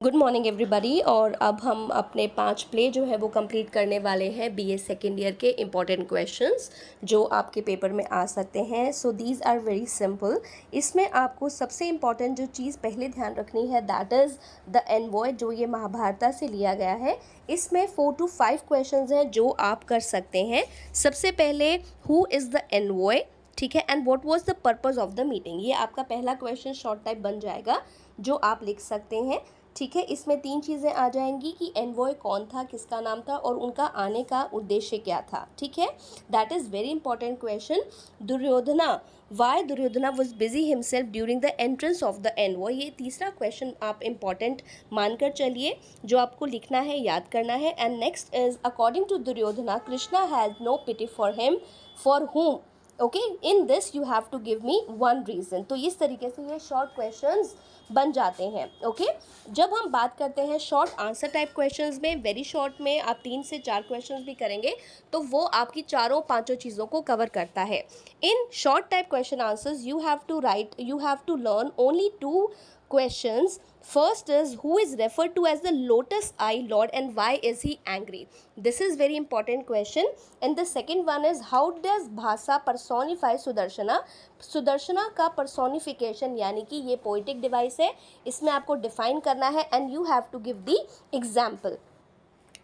Good morning everybody. और अब हम अपने 5 प्ले जो है वो कंप्लीट करने वाले हैं बीए सेकेंड ईयर के इम्पॉर्टेंट क्वेश्चंस जो आपके पेपर में आ सकते हैं। So these are very simple. इसमें आपको सबसे इम्पॉर्टेंट जो चीज़ पहले ध्यान रखनी है दैट इज़ द एनवॉय, जो ये महाभारत से लिया गया है। इसमें 4 to 5 क्वेश्चंस हैं जो आप कर सकते हैं। सबसे पहले हु इज़ द एनवॉय, ठीक है, and what was the purpose of the meeting. ये आपका पहला क्वेश्चन शॉर्ट टाइप बन जाएगा जो आप लिख सकते हैं। ठीक है, इसमें 3 चीज़ें आ जाएंगी कि एनवॉय कौन था, किसका नाम था और उनका आने का उद्देश्य क्या था। ठीक है, that is very important question. Duryodhana, why Duryodhana was busy himself during the entrance of the envoy. ये तीसरा क्वेश्चन आप इंपॉर्टेंट मानकर चलिए, जो आपको लिखना है, याद करना है। And next is according to Duryodhana Krishna has no pity for him, for whom। Okay, in this you have to give me one reason. तो इस तरीके से ये शॉर्ट क्वेश्चंस बन जाते हैं। ओके, जब हम बात करते हैं शॉर्ट आंसर टाइप क्वेश्चंस में, वेरी शॉर्ट में आप 3 से 4 क्वेश्चंस भी करेंगे तो वो आपकी चारों पांचों चीज़ों को कवर करता है। In short type question answers you have to learn only 2 questions. First is who is referred to as the lotus eye lord and why is he angry. This is very important question. And the second one is how does भाषा personify Sudarshana. Sudarshana का personification यानी कि ये poetic device है, इसमें आपको define करना है and you have to give the example.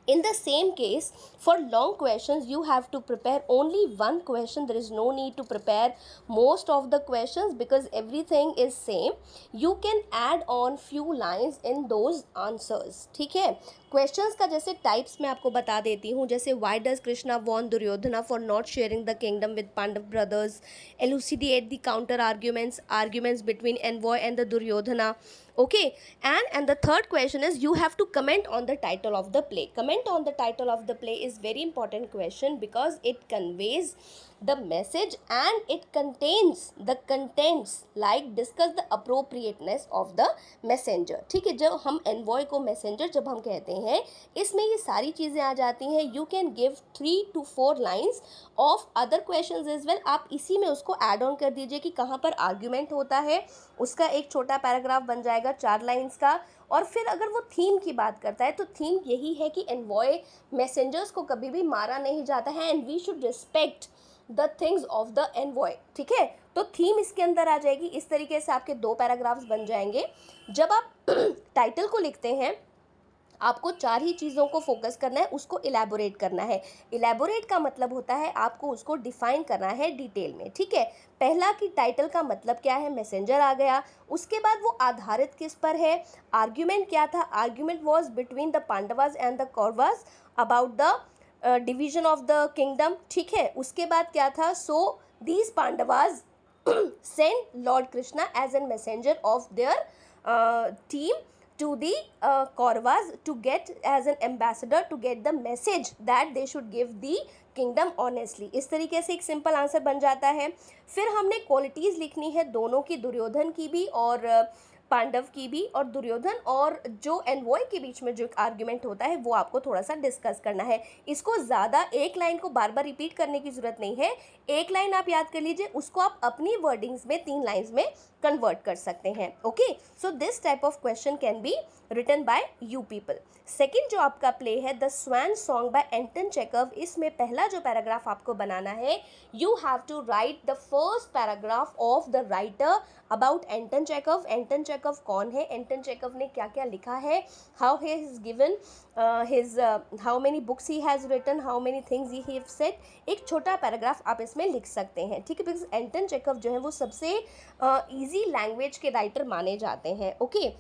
In the same case, for long questions you have to prepare only one question. There is no need to prepare most of the questions because everything is same. You can add on few lines in those answers. ठीक है, questions का जैसे types मैं आपको बता देती हूँ। जैसे why does Krishna warn Duryodhana for not sharing the kingdom with Pandav brothers, elucidate the counter arguments between envoy and the Duryodhana. Okay, and the third question is you have to comment on the title of the play. Comment on the title of the play is very important question because it conveys the message and it contains the contents like discuss the appropriateness of the messenger. ठीक है, जब हम envoy को messenger जब हम कहते हैं, इसमें ये सारी चीज़ें आ जाती हैं। You can give 3 to 4 lines of other questions as well. आप इसी में उसको add on कर दीजिए कि कहाँ पर argument होता है, उसका एक छोटा पैराग्राफ बन जाएगा 4 लाइन्स का। और फिर अगर वो थीम की बात करता है तो थीम यही है कि एनवॉय मैसेंजर्स को कभी भी मारा नहीं जाता है and we should respect the things of the envoy. ठीक है, तो थीम इसके अंदर आ जाएगी। इस तरीके से आपके 2 पैराग्राफ्स बन जाएंगे। जब आप टाइटल को लिखते हैं आपको 4 ही चीज़ों को फोकस करना है, उसको इलेबोरेट करना है। इलेबोरेट का मतलब होता है आपको उसको डिफाइन करना है डिटेल में। ठीक है, पहला कि टाइटल का मतलब क्या है, मैसेंजर आ गया। उसके बाद वो आधारित किस पर है, आर्ग्यूमेंट क्या था, argument was between the Pandavas and the Kauravas about the division of the kingdom. ठीक है, उसके बाद क्या था, so these Pandavas send lord Krishna as an messenger of their team to the Kauravas to get as an ambassador to get the message that they should give the kingdom honestly. इस तरीके से एक सिंपल आंसर बन जाता है। फिर हमने qualities लिखनी है दोनों की, दुर्योधन की भी और पांडव की भी। और दुर्योधन और जो एनवॉय के बीच में जो एक आर्ग्यूमेंट होता है वो आपको थोड़ा सा डिस्कस करना है। इसको ज़्यादा एक लाइन को बार बार रिपीट करने की ज़रूरत नहीं है। एक लाइन आप याद कर लीजिए, उसको आप अपनी वर्डिंग्स में 3 लाइन्स में कन्वर्ट कर सकते हैं। Okay, so this type of question can be written by you people. Second जो आपका प्ले है the swan song by Anton Chekhov, इसमें पहला जो पैराग्राफ आपको बनाना है, you have to write the first paragraph of the writer about Anton Chekhov. Anton Chekhov कौन है, एंटन चेकव ने क्या क्या लिखा है, how he has given his how many books he has written, how many things he have said. एक छोटा paragraph आप इसमें लिख सकते हैं। ठीक है, बिकॉज एंटन चेकव जो है वो सबसे ईजी लैंग्वेज के राइटर माने जाते हैं। ओके,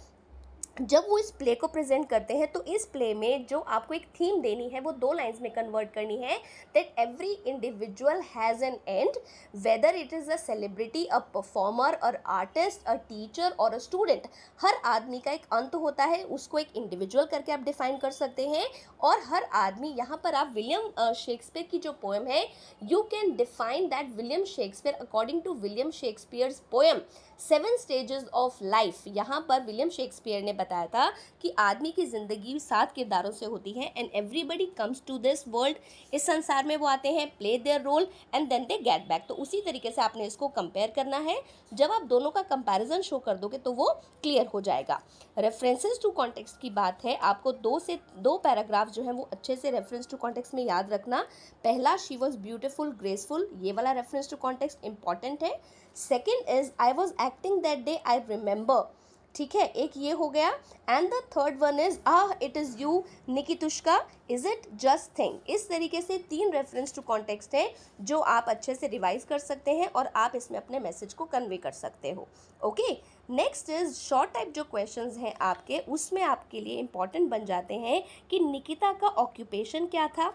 जब वो इस प्ले को प्रेजेंट करते हैं तो इस प्ले में जो आपको एक थीम देनी है वो 2 लाइन्स में कन्वर्ट करनी है, that every individual has an and, weather it is a celebrity, a performer और आर्टिस्ट, अ टीचर और अ स्टूडेंट। हर आदमी का एक अंत होता है, उसको एक इंडिविजुअल करके आप डिफाइन कर सकते हैं। और हर आदमी, यहाँ पर आप विलियम शेक्सपियर की जो पोएम है, you can define that William Shakespeare according to William Shakespeare's poem 7 stages of life, यहाँ पर विलियम शेक्सपियर ने बताया था कि आदमी की ज़िंदगी 7 किरदारों से होती है and everybody comes to this world, इस संसार में वो आते हैं, play their role and then they get back. तो उसी तरीके से आपने इसको कंपेयर करना है। जब आप दोनों का कंपैरिजन शो कर दोगे तो वो क्लियर हो जाएगा। रेफरेंसेस टू कॉन्टेक्स्ट की बात है, आपको 2 पैराग्राफ जो है वो अच्छे से रेफरेंस टू कॉन्टेक्स्ट में याद रखना। पहला, शी वॉज ब्यूटिफुल ग्रेसफुल, ये वाला रेफरेंस टू कॉन्टेक्स्ट इंपॉर्टेंट है। Second is I was acting that day I remember, ठीक है, एक ये हो गया। And the third one is it is you Nikitushka, is it just thing. इस तरीके से 3 रेफरेंस टू कॉन्टेक्स्ट है जो आप अच्छे से रिवाइज कर सकते हैं और आप इसमें अपने मैसेज को कन्वे कर सकते हो। Okay, next is short type जो क्वेश्चंस हैं आपके, उसमें आपके लिए इंपॉर्टेंट बन जाते हैं कि निकिता का ऑक्यूपेशन क्या था,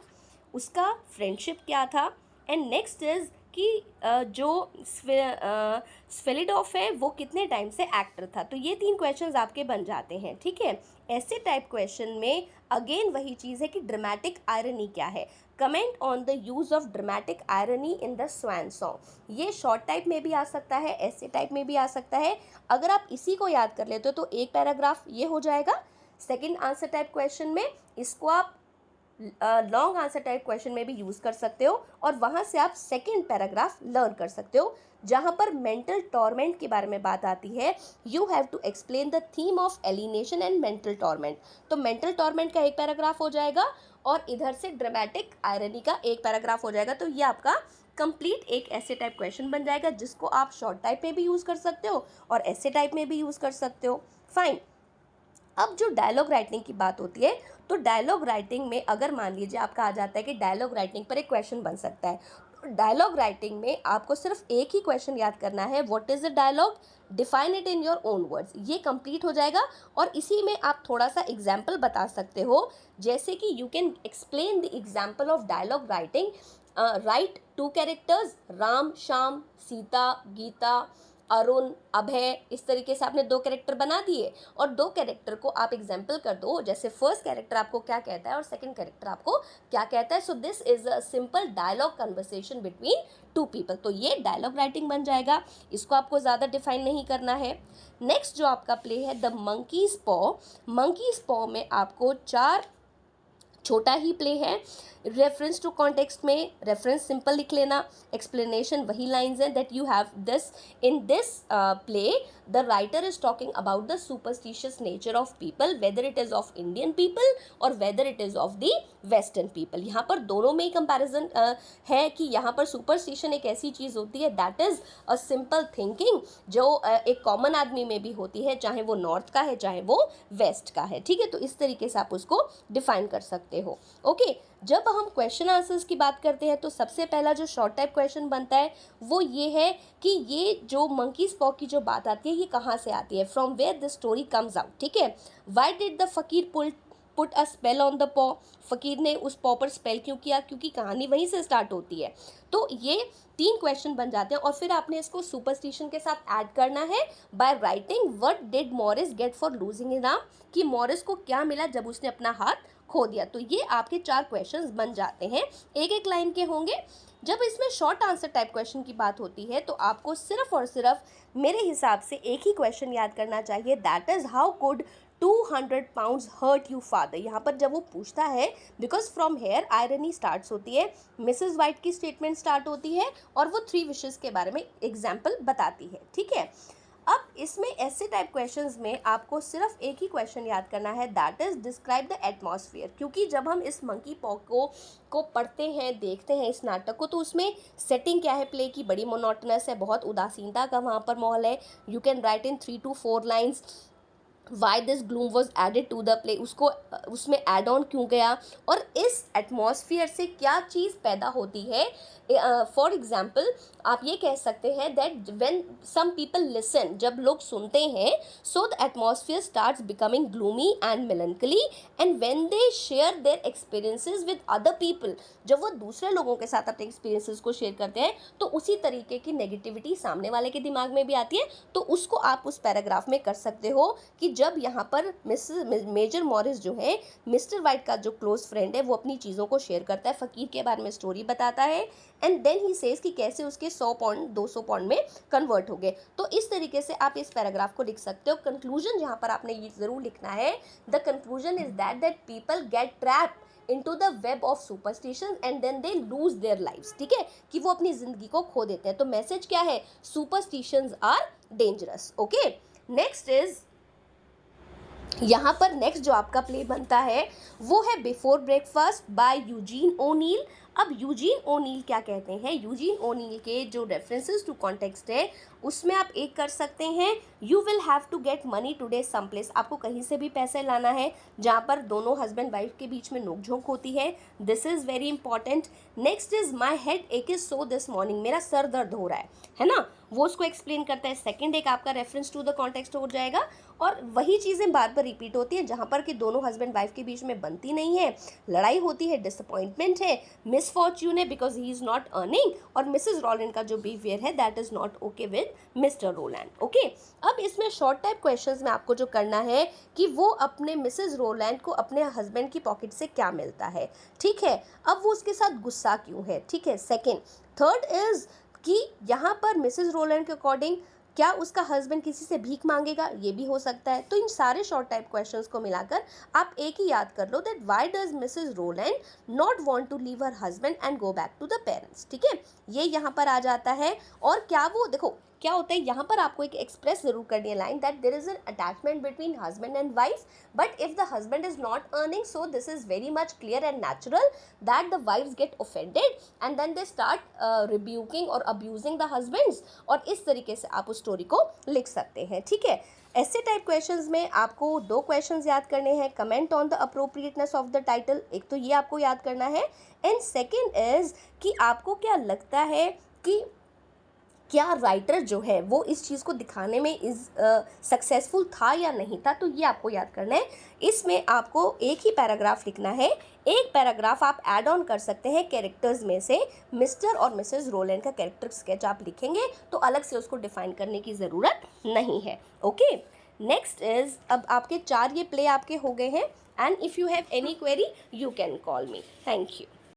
उसका फ्रेंडशिप क्या था, एंड नेक्स्ट इज कि जो स्फेलिडॉफ है वो कितने टाइम से एक्टर था। तो ये 3 क्वेश्चंस आपके बन जाते हैं, ठीक है। ऐसे टाइप क्वेश्चन में अगेन वही चीज़ है कि ड्रामेटिक आयरनी क्या है, comment on the use of dramatic irony in the swan song. ये शॉर्ट टाइप में भी आ सकता है, ऐसे टाइप में भी आ सकता है। अगर आप इसी को याद कर लेते हो तो एक पैराग्राफ ये हो जाएगा। सेकेंड आंसर टाइप क्वेश्चन में इसको आप लॉन्ग आंसर टाइप क्वेश्चन में भी यूज़ कर सकते हो और वहाँ से आप सेकेंड पैराग्राफ लर्न कर सकते हो। जहाँ पर मेंटल टॉर्मेंट के बारे में बात आती है, you have to explain the theme of alienation and mental torment. तो मेंटल टॉर्मेंट का एक पैराग्राफ हो जाएगा और इधर से ड्रामेटिक आयरनी का एक पैराग्राफ हो जाएगा। तो ये आपका कंप्लीट एक ऐसे टाइप क्वेश्चन बन जाएगा जिसको आप शॉर्ट टाइप में भी यूज़ कर सकते हो और ऐसे टाइप में भी यूज़ कर सकते हो। फाइन। अब जो डायलॉग राइटिंग की बात होती है, तो डायलॉग राइटिंग में अगर मान लीजिए आपका आ जाता है कि डायलॉग राइटिंग पर एक क्वेश्चन बन सकता है, तो डायलॉग राइटिंग में आपको सिर्फ एक ही क्वेश्चन याद करना है, what is the dialogue, define it in your own words. ये कंप्लीट हो जाएगा और इसी में आप थोड़ा सा एग्जाम्पल बता सकते हो, जैसे कि you can explain the example of dialogue writing. Write 2 characters, Ram Shyam, Sita Gita, Arun Abhay, इस तरीके से आपने 2 कैरेक्टर बना दिए और 2 कैरेक्टर को आप एग्जाम्पल कर दो, जैसे फर्स्ट कैरेक्टर आपको क्या कहता है और सेकंड कैरेक्टर आपको क्या कहता है। So this is a simple dialogue conversation between 2 people. तो ये डायलॉग राइटिंग बन जाएगा, इसको आपको ज़्यादा डिफाइन नहीं करना है। नेक्स्ट जो आपका प्ले है द मंकीज पॉ, मंकीज पॉ में आपको 4 छोटा ही प्ले है। रेफरेंस टू कॉन्टेक्स्ट में रेफरेंस सिंपल लिख लेना, एक्सप्लेनेशन वही लाइंस हैं that you have this in this play the writer is talking about the superstitious nature of people, whether it is of Indian people और whether it is of the western people. यहाँ पर दोनों में ही comparison है कि यहाँ पर superstition एक ऐसी चीज़ होती है that is a simple thinking जो एक कॉमन आदमी में भी होती है, चाहे वो नॉर्थ का है चाहे वो वेस्ट का है, ठीक है। तो इस तरीके से आप उसको डिफाइन कर सकते हो। ओके, जब हम क्वेश्चन आंसर्स की बात करते हैं तो सबसे पहला जो शॉर्ट टाइप क्वेश्चन बनता है वो ये है कि ये जो मंकीज पॉ की जो बात आती है ये कहाँ से आती है, from where the story comes out, ठीक है। Why did the fakir put a spell on the paw, फकीर ने उस पॉ पर स्पेल क्यों किया, क्योंकि कहानी वहीं से स्टार्ट होती है। तो ये 3 क्वेश्चन बन जाते हैं और फिर आपने इसको सुपरस्टिशन के साथ ऐड करना है by writing what did Morris get for losing his arm, कि मॉरिस को क्या मिला जब उसने अपना हाथ खो दिया। तो ये आपके 4 क्वेश्चंस बन जाते हैं, एक एक लाइन के होंगे। जब इसमें शॉर्ट आंसर टाइप क्वेश्चन की बात होती है तो आपको सिर्फ और सिर्फ मेरे हिसाब से एक ही क्वेश्चन याद करना चाहिए, that is how could 200 pounds hurt you father. यहाँ पर जब वो पूछता है, because from here irony starts होती है, मिसेस वाइट की स्टेटमेंट स्टार्ट होती है और वो 3 विशेस के बारे में एग्जाम्पल बताती है, ठीक है। अब इसमें ऐसे टाइप क्वेश्चंस में आपको सिर्फ एक ही क्वेश्चन याद करना है, that is describe the atmosphere. क्योंकि जब हम इस मंकी पॉ को पढ़ते हैं, देखते हैं इस नाटक को, तो उसमें सेटिंग क्या है प्ले की, बड़ी मोनोटनस है, बहुत उदासीनता का वहाँ पर माहौल है। You can write in 3 to 4 lines why this gloom was added to the play, उसको उसमें एड ऑन क्यों गया और इस एटमॉस्फियर से क्या चीज़ पैदा होती है। फॉर एग्जाम्पल आप ये कह सकते हैं that when some people listen, जब लोग सुनते हैं, so the atmosphere starts becoming gloomy and melancholy and when they share their experiences with other people, जब वो दूसरे लोगों के साथ अपने एक्सपीरियंसेस को शेयर करते हैं तो उसी तरीके की नेगेटिविटी सामने वाले के दिमाग में भी आती है। तो उसको आप उस पैराग्राफ में कर सकते हो कि जब यहाँ पर मेजर मॉरिस जो है मिस्टर वाइट का जो क्लोज फ्रेंड है वो अपनी चीज़ों को शेयर करता है, फ़कीर के बारे में स्टोरी बताता है, एंड देन ही सेज कि कैसे उसके 100 पॉइंट 200 पॉइंट में कन्वर्ट हो गए। तो इस तरीके से आप इस पैराग्राफ को लिख सकते हो। कंक्लूजन जहाँ पर आपने ये ज़रूर लिखना है, the conclusion is that people get trapped into the web of superstitions and then they lose their lives। ठीक है, कि वो अपनी जिंदगी को खो देते हैं। तो मैसेज क्या है? Superstitions are dangerous. Okay, next is, यहाँ पर नेक्स्ट जो आपका प्ले बनता है वो है before breakfast by Eugene O'Neill. अब यूजीन ओनील क्या कहते हैं? यूजीन ओनील के जो रेफरेंसेस टू कॉन्टेक्स्ट है उसमें आप एक कर सकते हैं, you will have to get money today some place. आपको कहीं से भी पैसे लाना है जहाँ पर दोनों हस्बैंड वाइफ के बीच में नोकझोंक होती है। This is very important. Next is my head एक इज सो दिस मॉर्निंग, मेरा सर दर्द हो रहा है ना, वो उसको एक्सप्लेन करता है। सेकंड एक आपका रेफरेंस टू द कॉन्टेक्स्ट हो जाएगा, और वही चीज़ें बार बार रिपीट होती हैं जहाँ पर कि दोनों हस्बैंड वाइफ के बीच में बनती नहीं है, लड़ाई होती है, डिसअपॉइंटमेंट है, मिसफॉर्च्यून है because he is not earning, और मिसेज रोलैंड का जो बिहेवियर है that is not okay with Mr Roland. Okay, अब इसमें शॉर्ट टाइप क्वेश्चंस में आपको जो करना है कि वो अपने मिसेज रोलैंड को अपने हस्बैंड की पॉकेट से क्या मिलता है, ठीक है, अब वो उसके साथ गुस्सा क्यों है, ठीक है। सेकेंड, थर्ड इज कि यहाँ पर मिसेज रोलैंड के अकॉर्डिंग क्या उसका हस्बैंड किसी से भीख मांगेगा, ये भी हो सकता है। तो इन सारे शॉर्ट टाइप क्वेश्चंस को मिलाकर आप एक ही याद कर लो, that why does Mrs Roland not want to leave her husband and go back to the parents. ठीक है, ये यहाँ पर आ जाता है। और क्या वो, देखो क्या होता है यहाँ पर आपको एक एक्सप्रेस जरूर करनी है line, that there is an attachment between husband and wife, but if the husband is not earning, so this is very much clear and natural that the wives get offended and then they start rebuking और abusing the husbands. और इस तरीके से आप उस story को लिख सकते हैं। ठीक है, ऐसे टाइप क्वेश्चंस में आपको 2 क्वेश्चंस याद करने हैं, comment on the appropriateness of the title, एक तो ये आपको याद करना है, एंड सेकेंड इज कि आपको क्या लगता है कि क्या राइटर जो है वो इस चीज़ को दिखाने में सक्सेसफुल था या नहीं था, तो ये आपको याद करना है। इसमें आपको एक ही पैराग्राफ लिखना है, एक पैराग्राफ आप ऐड ऑन कर सकते हैं कैरेक्टर्स में से। मिस्टर और मिसेस रोलैंड का कैरेक्टर स्केच आप लिखेंगे तो अलग से उसको डिफाइन करने की ज़रूरत नहीं है। ओके, नेक्स्ट इज, अब आपके 4 ये प्ले आपके हो गए हैं, and if you have any query you can call me. Thank you.